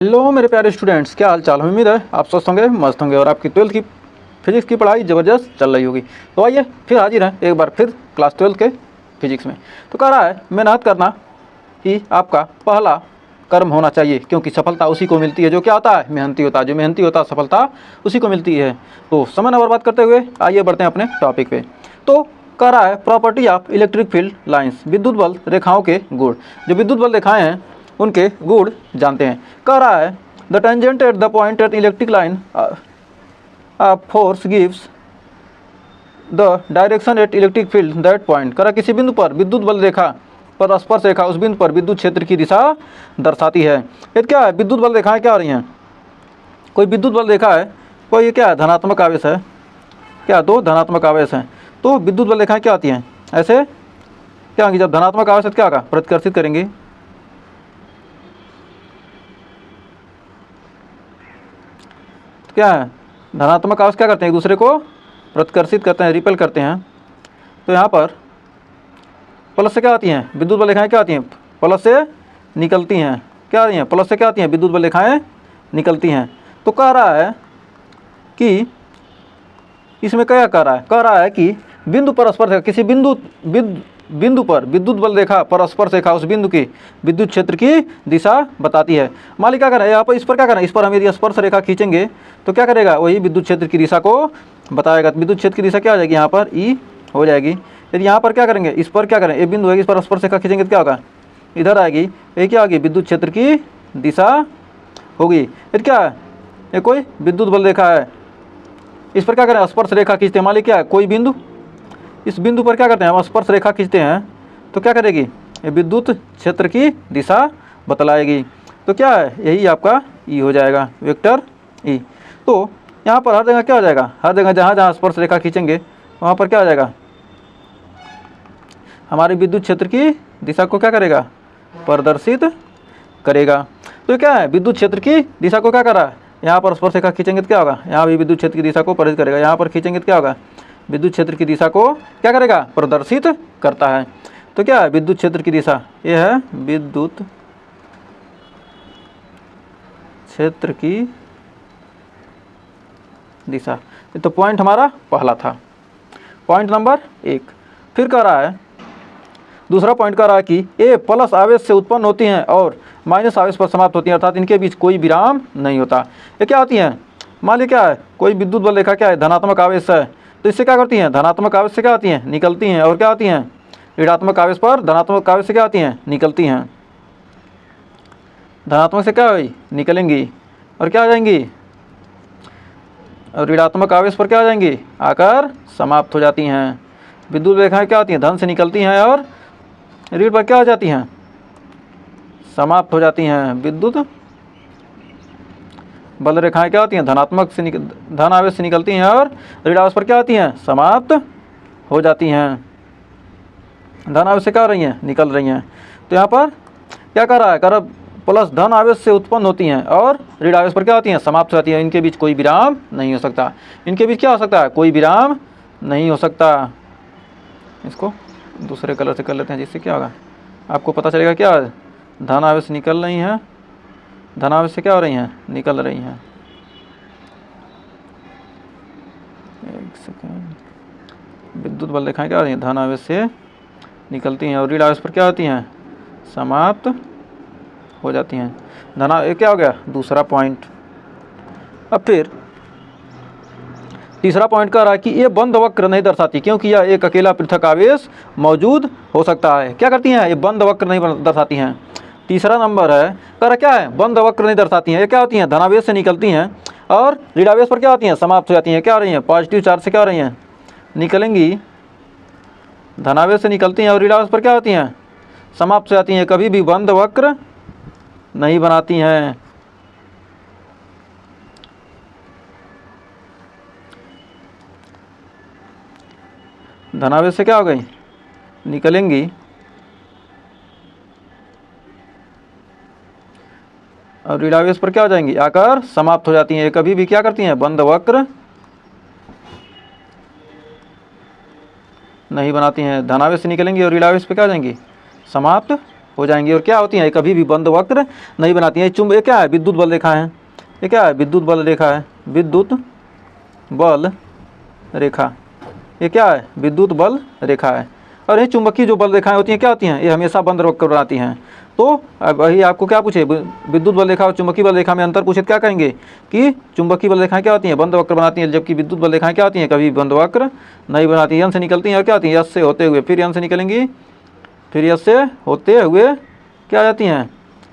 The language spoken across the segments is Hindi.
हेलो मेरे प्यारे स्टूडेंट्स, क्या हाल चाल। उम्मीद है आप स्वस्थ होंगे, मस्त होंगे और आपकी 12th की फिजिक्स की पढ़ाई ज़बरदस्त चल रही होगी। तो आइए फिर हाजिर हैं एक बार फिर क्लास 12 के फिजिक्स में। तो कह रहा है मेहनत करना ही आपका पहला कर्म होना चाहिए, क्योंकि सफलता उसी को मिलती है जो क्या होता है, मेहनती होता है। जो मेहनती होता है सफलता उसी को मिलती है। तो समय न बर्बाद करते हुए आइए बढ़ते हैं अपने टॉपिक पे। तो कह रहा है property of electric field lines, विद्युत बल रेखाओं के गुण। जो विद्युत बल रेखाएं हैं उनके गुण जानते हैं। कह रहा है the tangent at the point at electric line force gives the direction at electric field that point. कह रहा किसी बिंदु पर विद्युत बल रेखा पर स्पर्श रेखा उस बिंदु पर विद्युत क्षेत्र की दिशा दर्शाती है। ये क्या है, विद्युत बल रेखाएं क्या हो रही हैं। कोई विद्युत बल रेखा है, कोई ये क्या है, धनात्मक आवेश है। क्या, दो धनात्मक आवेश हैं। तो विद्युत बल रेखाएं क्या आती हैं, ऐसे क्या होंगी, जब धनात्मक आवेश क्या होगा, प्रतिकर्षित करेंगे। क्या है, धनात्मक आवेश क्या करते हैं, एक दूसरे को प्रतिकर्षित करते हैं, रिपेल करते हैं। तो यहाँ पर प्लस से क्या आती हैं, विद्युत बल रेखाएं क्या आती हैं, प्लस से निकलती हैं। क्या आ रही हैं, प्लस से क्या आती हैं, विद्युत बल रेखाएं निकलती हैं। तो कह रहा है कि इसमें क्या कह रहा है कि बिंदु पर स्पर्श, किसी बिंदु पर विद्युत बल रेखा पर स्पर्श रेखा उस बिंदु की विद्युत क्षेत्र की दिशा बताती है। मान ली क्या करें, यहाँ पर इस पर क्या करें, इस पर हम यदि स्पर्श रेखा खींचेंगे तो क्या करेगा, वही विद्युत क्षेत्र की दिशा को बताएगा। विद्युत क्षेत्र की दिशा क्या हो जाएगी, यहाँ पर ई हो जाएगी। यदि यहाँ पर क्या करेंगे, इस पर क्या करें, ये बिंदु है, इस पर स्पर्श रेखा खींचेंगे तो क्या होगा, इधर आएगी, ये क्या होगी, विद्युत क्षेत्र की दिशा होगी। ये क्या है, ये कोई विद्युत बल रेखा है, इस पर क्या करें, स्पर्श रेखा खींचते हैं। मान ली क्या है, कोई बिंदु, इस बिंदु पर क्या करते हैं, हम स्पर्श रेखा खींचते हैं तो क्या करेगी, ये विद्युत क्षेत्र की दिशा बतलाएगी। तो क्या है, यही आपका ई हो जाएगा, वेक्टर ई। तो यहाँ पर हर जगह क्या हो जाएगा, हर जगह जहाँ जहाँ स्पर्श रेखा खींचेंगे वहाँ पर क्या हो जाएगा, हमारे विद्युत क्षेत्र की दिशा को क्या करेगा, प्रदर्शित करेगा। तो क्या है, विद्युत क्षेत्र की दिशा को क्या कर रहा है, यहाँ पर स्पर्श रेखा खींचेंगे तो क्या होगा, यहाँ भी विद्युत क्षेत्र की दिशा को प्रदर्शित करेगा। यहाँ पर खींचेंगे तो क्या होगा, विद्युत क्षेत्र की दिशा को क्या करेगा, प्रदर्शित करता है। तो क्या है, विद्युत क्षेत्र की दिशा, ये है विद्युत क्षेत्र की दिशा। ये तो पॉइंट हमारा पहला था, पॉइंट नंबर 1। फिर कह रहा है दूसरा पॉइंट कह रहा है कि ये प्लस आवेश से उत्पन्न होती हैं और माइनस आवेश पर समाप्त होती हैं, अर्थात इनके बीच कोई विराम नहीं होता। ये क्या होती हैं, मान लीजिए क्या है, कोई विद्युत बल रेखा क्या है, धनात्मक आवेश है, तो इससे क्या करती हैं, धनात्मक आवेश से क्या आती हैं, निकलती हैं, और क्या आती हैं, ऋणात्मक आवेश पर धनात्मक आवेश से क्या आती हैं, निकलती हैं। धनात्मक से क्या हुई, निकलेंगी, और क्या आ जाएंगी, और ऋणात्मक आवेश पर क्या आ जाएंगी, आकर समाप्त हो जाती हैं। विद्युत रेखाएं क्या आती हैं, धन से निकलती हैं और ऋण पर क्या हो जाती हैं, समाप्त हो जाती हैं। विद्युत बल रेखाएं क्या होती हैं, धनात्मक से धन आवेश से निकलती हैं और ऋण आवेश पर क्या होती हैं, समाप्त हो जाती हैं। धन आवेश से क्या हो रही हैं, निकल रही हैं। तो यहाँ पर क्या कर रहा है, कर प्लस धन आवेश से उत्पन्न होती हैं और ऋण आवेश पर क्या होती हैं, समाप्त हो जाती हैं। इनके बीच कोई विराम नहीं हो सकता, इनके बीच क्या हो सकता है, कोई विराम नहीं हो सकता। इसको दूसरे कलर से कर लेते हैं, जिससे क्या होगा, आपको पता चलेगा क्या धन आवेश निकल रही हैं, धन आवेश से क्या हो रही हैं, निकल रही हैं। एक सेकेंड, विद्युत बल रेखाएं क्या हो रही हैं, धन आवेश से निकलती हैं और ऋण आवेश पर क्या होती हैं, समाप्त हो जाती हैं। ये क्या हो गया, दूसरा पॉइंट। अब फिर तीसरा पॉइंट कह रहा है कि ये बंद वक्र नहीं दर्शाती, क्योंकि यह एक अकेला पृथक आवेश मौजूद हो सकता है। क्या करती हैं, ये बंद वक्र नहीं दर्शाती हैं। तीसरा नंबर है, कह रहा क्या है, बंद वक्र नहीं दर्शाती हैं। ये क्या होती हैं, धनावेश से निकलती हैं और ऋणावेश पर क्या होती हैं, समाप्त हो जाती हैं। क्या हो रही हैं, पॉजिटिव चार्ज से क्या हो रही हैं, निकलेंगी, धनावेश से निकलती हैं और ऋणावेश पर क्या होती हैं, समाप्त हो जाती हैं। कभी भी बंद वक्र नहीं बनाती हैं। धनावेश से क्या हो गई, निकलेंगी, और ऋणावेश पर क्या हो जाएंगी, आकर समाप्त हो जाती हैं। कभी भी क्या करती हैं, बंद वक्र नहीं बनाती हैं। धनावेश से निकलेंगी और ऋणावेश पे क्या हो जाएंगी, समाप्त हो जाएंगी और क्या होती हैं, कभी भी बंद वक्र नहीं बनाती हैं। ये क्या है, विद्युत बल रेखा है। ये क्या है, विद्युत बल रेखा है, विद्युत बल रेखा। ये क्या है, विद्युत बल रेखा है। और ये चुंबकीय जो बल रेखाएं होती हैं क्या होती हैं, ये हमेशा बंद वक्र बनाती हैं। तो अब वही आपको क्या पूछे, विद्युत बल रेखा और चुंबकीय बल रेखा में अंतर पूछे, क्या कहेंगे कि चुंबकीय बल रेखाएं क्या होती हैं, बंद वक्र बनाती हैं, जबकि विद्युत बल रेखाएं क्या होती हैं, कभी बंद वक्र नहीं बनाती। यन से निकलती हैं और क्या होती हैं, यस से होते हुए, फिर यन से निकलेंगी, फिर यस से होते हुए क्या आ जाती हैं,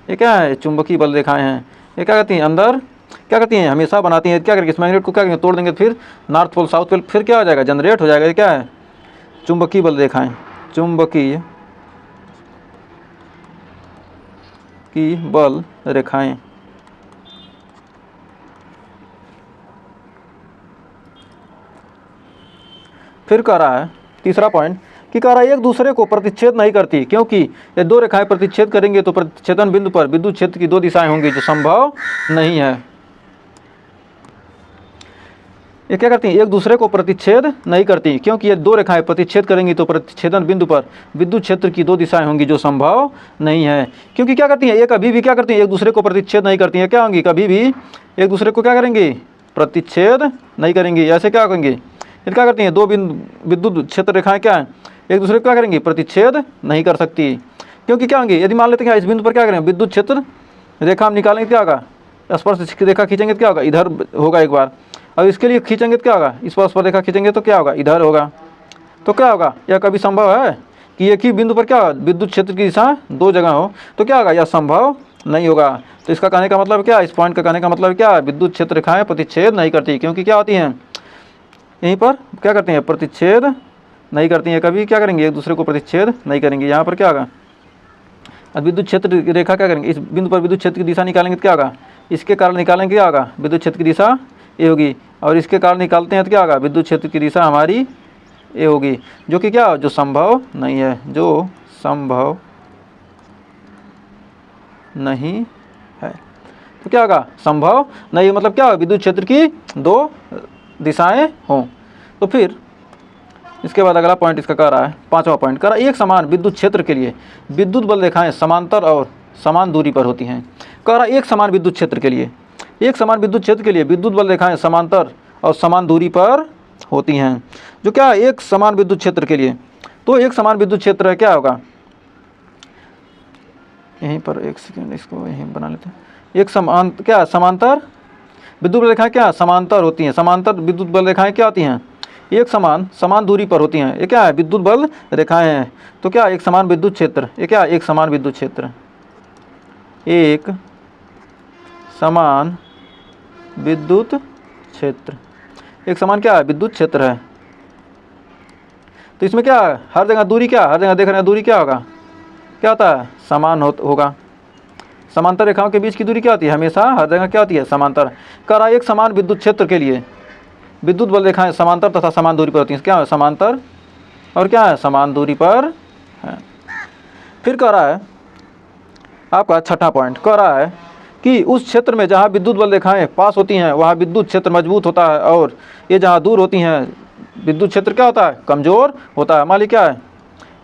ये क्या है, चुंबकीय बल रेखाएं हैं। ये क्या करती हैं, अंदर क्या करती हैं, हमेशा बनाती हैं। क्या करेंगे, इस मैग्नेट को क्या करेंगे, तोड़ देंगे, फिर नॉर्थ पोल साउथ पोल, फिर क्या हो जाएगा, जनरेट हो जाएगा। ये क्या है, चुंबकीय बल रेखाएं, चुंबकीय की बल रेखाएं। फिर कह रहा है तीसरा पॉइंट कि कह रहा है एक दूसरे को प्रतिच्छेद नहीं करती, क्योंकि ये दो रेखाएं प्रतिच्छेद करेंगे तो प्रतिच्छेदन बिंदु पर विद्युत क्षेत्र की दो दिशाएं होंगी जो संभव नहीं है। ये क्या करती हैं, एक दूसरे को प्रतिच्छेद नहीं करती, क्योंकि ये दो रेखाएं प्रतिच्छेद करेंगी तो प्रतिच्छेदन बिंदु पर विद्युत क्षेत्र की दो दिशाएं होंगी जो संभव नहीं है। क्योंकि क्या करती हैं, ये कभी भी क्या करती हैं, एक दूसरे को प्रतिच्छेद नहीं करती हैं। क्या होंगी, कभी भी एक दूसरे को क्या करेंगी, प्रतिच्छेद नहीं करेंगी। ऐसे क्या करेंगे, ये क्या करती हैं, दो विद्युत क्षेत्र रेखाएं क्या है, एक दूसरे को क्या करेंगी, प्रतिच्छेद नहीं कर सकती। क्योंकि क्या होंगे, यदि मान लेते हैं इस बिंदु पर क्या करें, विद्युत क्षेत्र रेखा हम निकालेंगे, क्या होगा, स्पर्श रेखा खींचेंगे तो क्या होगा, इधर होगा एक बार, और इसके लिए खींचेंगे तो क्या होगा, इस पर स्पर्श रेखा खींचेंगे तो क्या होगा, इधर होगा। तो क्या होगा, यह कभी संभव है कि एक ही बिंदु पर क्या विद्युत क्षेत्र की दिशा दो जगह हो, तो क्या होगा, यह संभव नहीं होगा। तो इसका कहने का मतलब क्या, इस पॉइंट का कहने का मतलब क्या है, विद्युत क्षेत्र रेखाएं प्रतिच्छेद नहीं करती, क्योंकि क्या होती हैं, यहीं पर क्या करती हैं, प्रतिच्छेद नहीं करती हैं। कभी क्या करेंगे, एक दूसरे को प्रतिच्छेद नहीं करेंगे। यहाँ पर क्या होगा, अब विद्युत क्षेत्र रेखा क्या करेंगे, इस बिंदु पर विद्युत क्षेत्र की दिशा निकालेंगे तो क्या होगा, इसके कारण निकालेंगे क्या होगा, विद्युत क्षेत्र की दिशा ये होगी, और इसके कारण निकालते हैं तो क्या होगा, विद्युत क्षेत्र की दिशा हमारी ये होगी, जो कि क्या, जो संभव नहीं है, जो संभव नहीं है। तो क्या होगा, संभव नहीं, मतलब क्या होगा, विद्युत क्षेत्र की दो दिशाएं हों। तो फिर इसके बाद अगला पॉइंट इसका कह रहा है, पांचवा पॉइंट कह रहा है, एक समान विद्युत क्षेत्र के लिए विद्युत बल रेखाएं समांतर और समान दूरी पर होती हैं। कह रहा है एक समान विद्युत क्षेत्र के लिए, एक समान विद्युत क्षेत्र के लिए विद्युत बल रेखाएं समांतर और समान दूरी पर होती हैं। जो क्या है, एक समान विद्युत क्षेत्र के लिए, तो एक समान विद्युत क्षेत्र क्या होगा, यहीं पर एक सेकेंड इसको यहीं बना लेते हैं। एक समान क्या, समांतर विद्युत बल रेखाएं क्या समांतर होती हैं, समांतर विद्युत बल रेखाएं क्या होती हैं, एक समान दूरी पर होती हैं। ये क्या है, विद्युत बल रेखाएं हैं। तो क्या, एक समान विद्युत क्षेत्र, ये क्या, एक समान विद्युत क्षेत्र, एक समान विद्युत क्षेत्र, एक समान क्या है, विद्युत क्षेत्र है। तो इसमें क्या है, हर जगह दूरी क्या, हर जगह देख रहे हैं दूरी क्या होगा, क्या होता है, समान होगा। समांतर रेखाओं के बीच की दूरी क्या होती है, हमेशा हर जगह क्या होती है, समांतर। कह रहा है एक समान विद्युत क्षेत्र के लिए विद्युत बल रेखाएं समांतर तथा समान दूरी पर होती हैं। क्या है, समांतर और क्या है, समान दूरी पर है। फिर कह रहा है आपका छठा पॉइंट, कह रहा है कि उस क्षेत्र में जहाँ विद्युत बल रेखाएं पास होती हैं वहाँ विद्युत क्षेत्र मजबूत होता है, और ये जहाँ दूर होती हैं विद्युत क्षेत्र क्या होता है, कमज़ोर होता है। मान ली क्या है,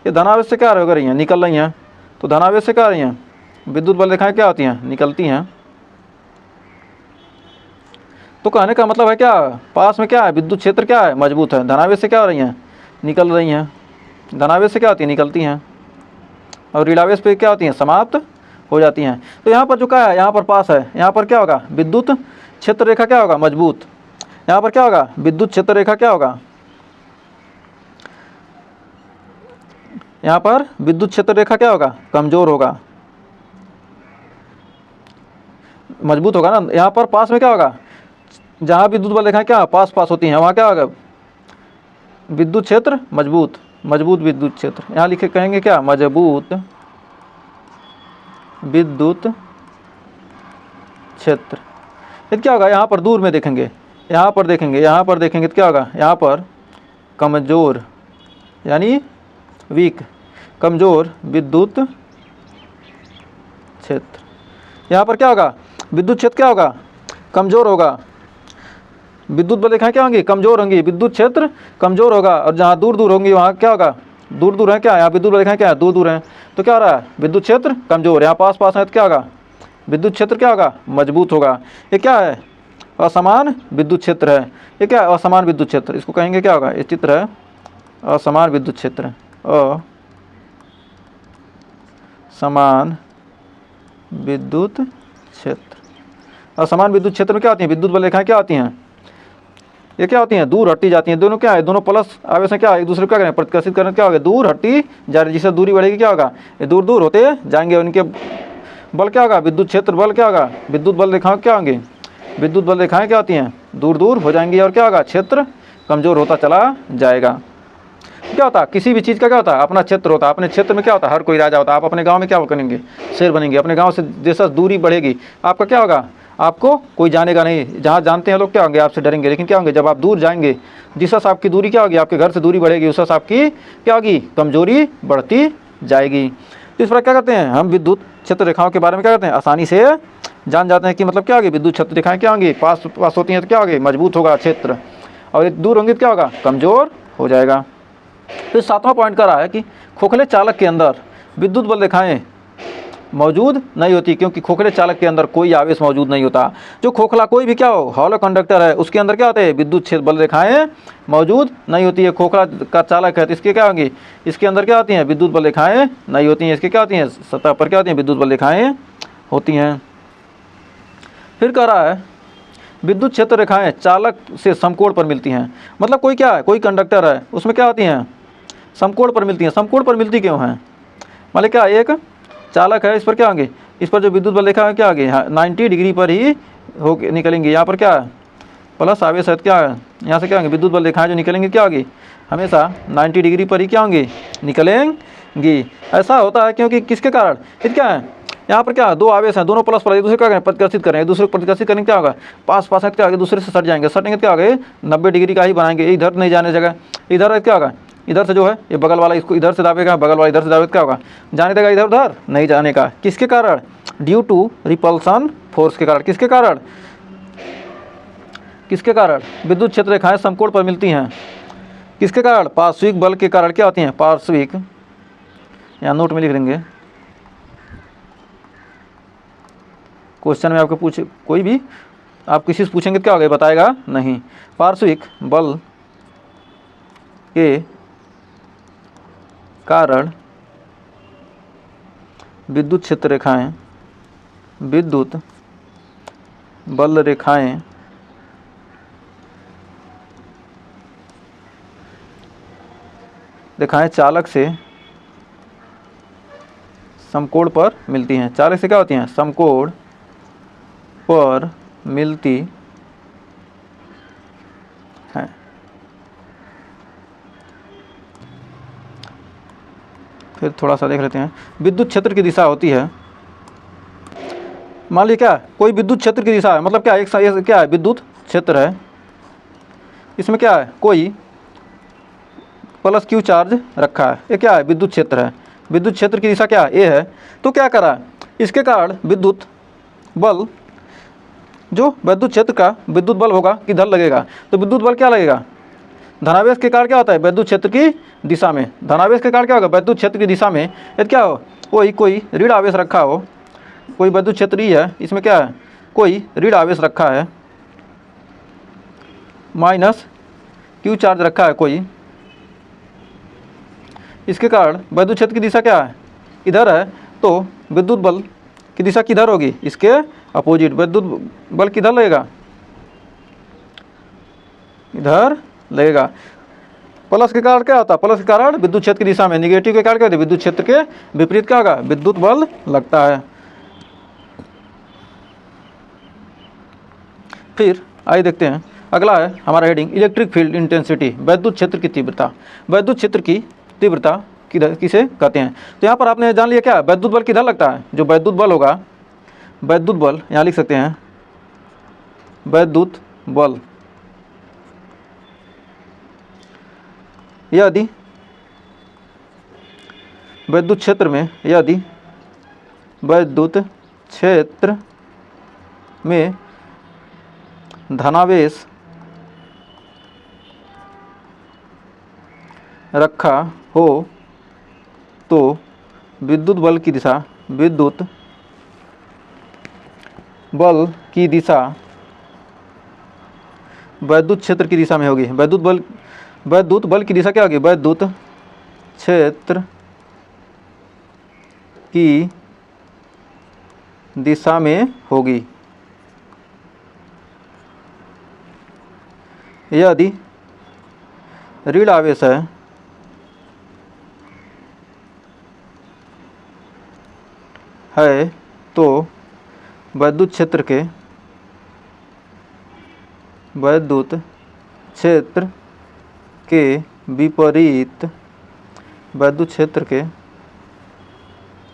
ये धनावेश से क्या हो रही हैं, निकल रही हैं, तो धनावेश से क्या आ रही हैं, विद्युत बल रेखाएं क्या होती हैं, निकलती हैं। तो कहने का मतलब है क्या, पास में क्या है, विद्युत क्षेत्र क्या है, मजबूत है, धनावेश से क्या हो रही हैं, निकल रही हैं। धनावेश से क्या होती है, निकलती हैं, और ऋणावेश पे क्या होती हैं, समाप्त हो जाती हैं। तो यहाँ पर जो क्या है, यहाँ पर पास है, यहाँ पर क्या होगा, विद्युत क्षेत्र रेखा क्या होगा, मजबूत। यहाँ पर क्या होगा, विद्युत क्षेत्र रेखा क्या होगा, यहाँ पर विद्युत क्षेत्र रेखा क्या होगा, कमजोर होगा। मजबूत होगा ना, यहाँ पर पास में क्या होगा, जहाँ विद्युत बल रेखाएं क्या पास होती हैं वहाँ क्या होगा, विद्युत क्षेत्र मजबूत विद्युत क्षेत्र। यहाँ लिखे कहेंगे क्या, मजबूत विद्युत क्षेत्र। ये क्या होगा, यहाँ पर दूर में देखेंगे, यहाँ पर देखेंगे तो क्या होगा, यहाँ पर कमजोर यानी वीक, कमजोर विद्युत क्षेत्र। यहाँ पर क्या होगा, विद्युत क्षेत्र क्या होगा, कमजोर होगा। विद्युत बल रेखाएं क्या होंगी, कमजोर होंगी, विद्युत क्षेत्र कमजोर होगा, और जहाँ दूर होंगी वहाँ क्या होगा, दूर दूर है, क्या है यहाँ विद्युत बल दिखाएं, क्या है दूर दूर है, तो क्या हो रहा है विद्युत क्षेत्र कमजोर, यहाँ पास पास है तो क्या होगा विद्युत क्षेत्र क्या होगा मजबूत होगा। ये क्या है असमान विद्युत क्षेत्र है, ये क्या है असमान विद्युत क्षेत्र, इसको कहेंगे क्या होगा, ये चित्र है असमान विद्युत क्षेत्र, असमान विद्युत क्षेत्र। असमान विद्युत क्षेत्र में क्या होती है विद्युत बल रेखाएं क्या होती हैं, ये क्या होती हैं दूर हटती जाती हैं, दोनों क्या है दोनों प्लस आवेश हैं, क्या एक दूसरे को क्या करें प्रतिकर्षित करने, क्या होगा दूर हटती जा रही, जिससे दूरी बढ़ेगी क्या होगा ये दूर दूर होते जाएंगे, उनके बल क्या होगा विद्युत क्षेत्र बल क्या होगा, विद्युत बल रेखाएं क्या होंगे, विद्युत बल रेखाएं क्या होती हैं दूर दूर हो जाएंगी, और क्या होगा क्षेत्र कमजोर होता चला जाएगा। क्या होता है किसी भी चीज़ का क्या होता है अपना क्षेत्र होता है, अपने क्षेत्र में क्या होता है हर कोई राजा होता है, आप अपने गांव में क्या बनेंगे शेर बनेंगे, अपने गांव से जैसा दूरी बढ़ेगी आपका क्या होगा आपको कोई जानेगा नहीं, जहाँ जानते हैं लोग क्या होंगे आपसे डरेंगे, लेकिन क्या होंगे जब आप दूर जाएंगे जिस हिसाब आपकी दूरी क्या होगी आपके घर से दूरी बढ़ेगी उस हिसाब आपकी क्या होगी कमजोरी बढ़ती जाएगी। तो इस पर क्या करते हैं हम विद्युत क्षेत्र रेखाओं के बारे में क्या करते हैं आसानी से जान जाते हैं कि मतलब क्या होगी विद्युत क्षेत्र रेखाएं क्या होंगी पास पास होती हैं तो क्या होगी मजबूत होगा क्षेत्र, और दूर होंगी तो क्या होगा कमजोर हो जाएगा। तो 7वां पॉइंट कर रहा है कि खोखले चालक के अंदर विद्युत बल रेखाएं मौजूद नहीं होती, क्योंकि खोखले चालक के अंदर कोई आवेश मौजूद नहीं होता। जो खोखला कोई भी क्या हो हॉलो कंडक्टर है उसके अंदर क्या होते हैं विद्युत क्षेत्र बल रेखाएं मौजूद नहीं होती है। खोखला का चालक है तो इसके क्या होंगी इसके अंदर क्या होती हैं विद्युत बल रेखाएं नहीं होती हैं, इसके क्या होती हैं सतह पर क्या होती हैं विद्युत बल रेखाएं होती हैं। फिर कह रहा है विद्युत क्षेत्र रेखाएं चालक से समकोण पर मिलती हैं, मतलब कोई क्या है कोई कंडक्टर है उसमें क्या होती हैं समकोण पर मिलती हैं। समकोण पर मिलती क्यों हैं, मतलब क्या एक चालक है इस पर क्या होंगे इस पर जो विद्युत बल रेखा है क्या होगी 90 डिग्री पर ही हो निकलेंगी, यहाँ पर क्या है प्लस आवेश है क्या है यहाँ से क्या होंगे विद्युत बल रेखाएं जो निकलेंगी क्या होगी हमेशा 90 डिग्री पर ही क्या होंगी निकलेंगी। ऐसा होता है क्योंकि किसके कारण ये क्या है यहाँ पर क्या दो आवेश हैं दोनों प्लस पर एक दूसरे क्या करें प्रतिकर्षित करें, एक दूसरे को प्रतिकर्षित करेंगे क्या होगा पास पास है क्या होगा दूसरे से सट जाएंगे, सटेंगे क्या होगा 90 डिग्री का ही बनाएंगे, इधर नहीं जाने जगह इधर क्या होगा इधर से जो है ये बगल वाला इसको इधर से दाबेगा बगल वाला इधर से दाबेगा क्या होगा जाने देगा इधर उधर नहीं जाने का, किसके कारण ड्यू टू रिपल्सन फोर्स के कारण, किसके कारण विद्युत क्षेत्र रेखाएं समकोण पर मिलती हैं, किसके कारण पार्श्विक बल के कारण क्या होती हैं पार्श्विक, यहाँ नोट में लिख देंगे क्वेश्चन में आपको पूछे कोई भी आप किसी से पूछेंगे क्या होगा बताएगा नहीं, पार्श्विक बल के कारण विद्युत क्षेत्र रेखाएं विद्युत बल रेखाएं चालक से समकोण पर मिलती हैं, चालक से क्या होती हैं समकोण पर मिलती हैं। फिर थोड़ा सा देख लेते हैं विद्युत क्षेत्र की दिशा होती है, मान लीजिए क्या कोई विद्युत क्षेत्र की दिशा है मतलब क्या एक क्या है विद्युत क्षेत्र है इसमें क्या है कोई प्लस क्यू चार्ज रखा है, ये क्या है विद्युत क्षेत्र है, विद्युत क्षेत्र की दिशा क्या है ए है, तो क्या करा इसके कारण विद्युत बल जो विद्युत क्षेत्र का विद्युत बल होगा किधर लगेगा, तो विद्युत बल क्या लगेगा धनावेश के कारण क्या होता है विद्युत क्षेत्र की दिशा में, धनावेश के कारण क्या होगा विद्युत क्षेत्र की दिशा में यदि क्या हो कोई ऋण आवेश रखा हो, कोई विद्युत क्षेत्र ही है इसमें क्या है कोई ऋण आवेश रखा है माइनस क्यू चार्ज रखा है कोई, इसके कारण विद्युत क्षेत्र की दिशा क्या है इधर है, तो विद्युत बल की दिशा किधर होगी इसके अपोजिट, विद्युत बल किधर लगेगा इधर लगेगा। प्लस के कारण क्या होता है प्लस के कारण विद्युत क्षेत्र की दिशा में, निगेटिव के कारण क्या होता है विद्युत क्षेत्र के विपरीत क्या होगा विद्युत बल लगता है। फिर आइए देखते हैं अगला है हमारा हेडिंग इलेक्ट्रिक फील्ड इंटेंसिटी, विद्युत क्षेत्र की तीव्रता, विद्युत क्षेत्र की तीव्रता किसे कहते हैं। तो यहाँ पर आपने जान लिया क्या विद्युत बल किधर लगता है, जो विद्युत बल होगा विद्युत बल यहाँ लिख सकते हैं विद्युत बल यदि विद्युत क्षेत्र में यदि विद्युत क्षेत्र में धनावेश रखा हो तो विद्युत बल की दिशा वैद्युत क्षेत्र की दिशा में होगी। वैद्युत बल की दिशा क्या होगी? वैद्युत क्षेत्र की दिशा में होगी। यदि ऋण आवेश है तो वैद्युत क्षेत्र के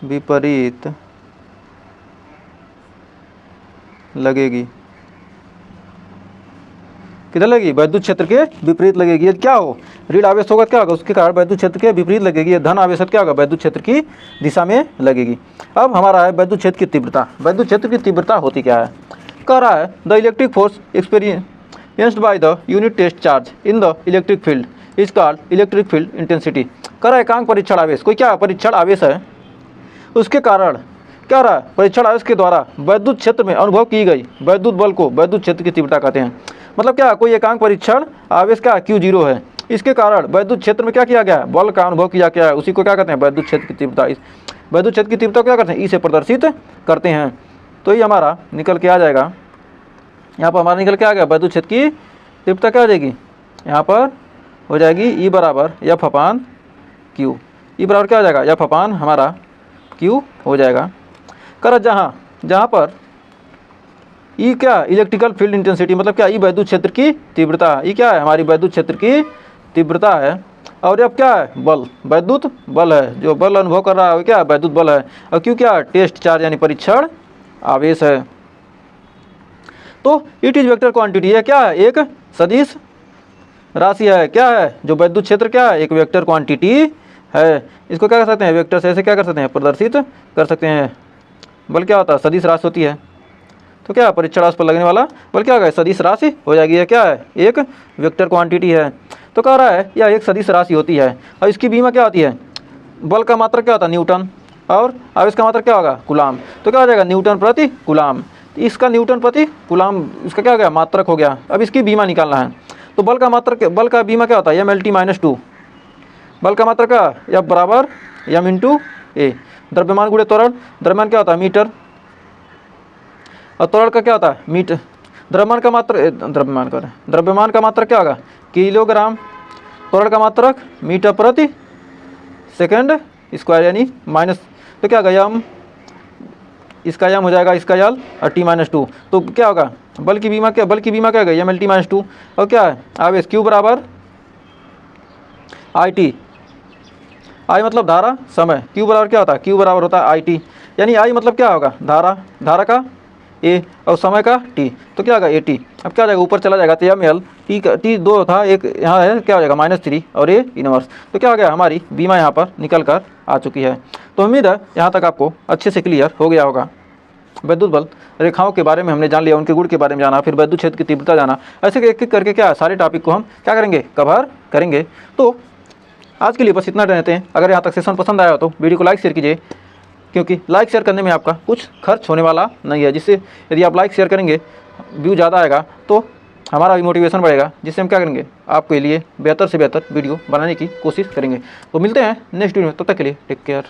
विपरीत लगेगी। किधर लगेगी? वैद्युत क्षेत्र के विपरीत लगेगी। यदि क्या हो? ऋण आवेश होगा, क्या होगा? उसके कारण वैद्युत क्षेत्र के विपरीत लगेगी। धन आवेश क्या होगा? वैद्युत क्षेत्र की दिशा में लगेगी। अब हमारा है वैद्युत क्षेत्र की तीव्रता। वैद्युत क्षेत्र की तीव्रता होती क्या है? कह रहा है the electric force experienced by the unit test charge in the electric field is called electric field intensity. कह रहा है एकांक परीक्षण आवेश, कोई क्या परीक्षण आवेश है, उसके कारण क्या रहा? परीक्षण आवेश के द्वारा वैद्युत क्षेत्र में अनुभव की गई वैद्युत बल को वैद्युत क्षेत्र की तीव्रता कहते हैं। मतलब क्या? कोई एकांक परीक्षण आवेश का Q0 है, इसके कारण वैद्युत क्षेत्र में क्या किया गया? बल का अनुभव किया गया है, उसी को क्या कहते हैं? वैद्युत क्षेत्र की तीव्रता। इस वैद्युत क्षेत्र की तीव्रता क्या करते हैं? ई से प्रदर्शित करते हैं। तो ये हमारा निकल के आ जाएगा, यहाँ पर हमारा निकल के आ गया वैद्युत क्षेत्र की तीव्रता क्या हो जाएगी? यहाँ पर हो जाएगी E बराबर F/Q। E बराबर क्या हो जाएगा? F/ हमारा Q हो जाएगा। कर जहाँ पर E क्या? इलेक्ट्रिकल फील्ड इंटेंसिटी, मतलब क्या? E वैद्युत क्षेत्र की तीव्रता। E क्या है? हमारी वैद्युत क्षेत्र की तीव्रता है। और अब क्या है? बल, वैद्युत बल है, जो बल अनुभव कर रहा है क्या? वैद्युत बल है। और क्यों? क्या? टेस्ट चार्ज यानी परीक्षण आवेश है। तो इट इज वेक्टर क्वांटिटी है, क्या है? एक सदिश राशि है। क्या है? जो वैद्युत क्षेत्र क्या है? एक वेक्टर क्वांटिटी है। इसको क्या कर सकते हैं? वेक्टर से ऐसे क्या कर सकते हैं? प्रदर्शित कर सकते हैं। बल क्या होता है? सदिश राशि होती है। तो क्या परीक्षण आवेश पर लगने वाला बल क्या होगा? सदिश राशि हो जाएगी। यह क्या है? एक वेक्टर क्वांटिटी है। तो कह रहा है यह एक सदिश राशि होती है और इसकी बीमा क्या होती है? बल का मात्रक क्या होता है? न्यूटन, और आवेश का मात्रक क्या होगा? कूलाम। तो क्या हो जाएगा? न्यूटन प्रति कूलाम। इसका न्यूटन प्रति कूलाम, इसका क्या हो गया? मात्रक हो गया। अब इसकी बीमा निकालना है। तो बल का मात्रक, बल का बीमा क्या होता है? MLT-2। बल का मात्रक क्या? F बराबर M × A। द्रव्यमान गुणे त्वरण, द्रव्यमान क्या होता है? मीटर, और त्वरण का क्या होता है? मीटर। द्रव्यमान का मात्रक क्या होगा? किलोग्राम। त्वरण का मात्रक मीटर प्रति सेकंड स्क्वायर यानी माइनस, तो क्या होगा? M, इसका M हो जाएगा, इसका L और T-2। तो क्या होगा? बल की बीमा क्या? बल की बीमा क्या होगा? MLT-2। और क्या है? आवेश Q बराबर IT। I मतलब धारा, समय। Q बराबर क्या होता है? Q बराबर होता है IT, यानी I मतलब क्या होगा? धारा, धारा का A और समय का T। तो क्या होगा? AT। अब क्या हो जाएगा? ऊपर चला जाएगा तो ML, T 2 था, एक यहाँ है, क्या हो जाएगा? -3 और A इनवर्स। तो क्या हो गया? हमारी बीमा यहाँ पर निकल कर आ चुकी है। तो उम्मीद है यहाँ तक आपको अच्छे से क्लियर हो गया होगा। वैद्युत बल रेखाओं के बारे में हमने जान लिया, उनके गुण के बारे में जाना, फिर वैद्युत क्षेत्र की तीव्रता जाना। ऐसे एक एक करके क्या सारे टॉपिक को हम क्या करेंगे? कवर करेंगे। तो आज के लिए बस इतना रहते हैं। अगर यहाँ तक सेशन पसंद आया हो तो वीडियो को लाइक शेयर कीजिए, क्योंकि लाइक शेयर करने में आपका कुछ खर्च होने वाला नहीं है। जिससे यदि आप लाइक शेयर करेंगे, व्यू ज़्यादा आएगा तो हमारा भी मोटिवेशन बढ़ेगा, जिससे हम क्या करेंगे? आपके लिए बेहतर से बेहतर वीडियो बनाने की कोशिश करेंगे। तो मिलते हैं नेक्स्ट वीडियो में, तब तक के लिए टेक केयर।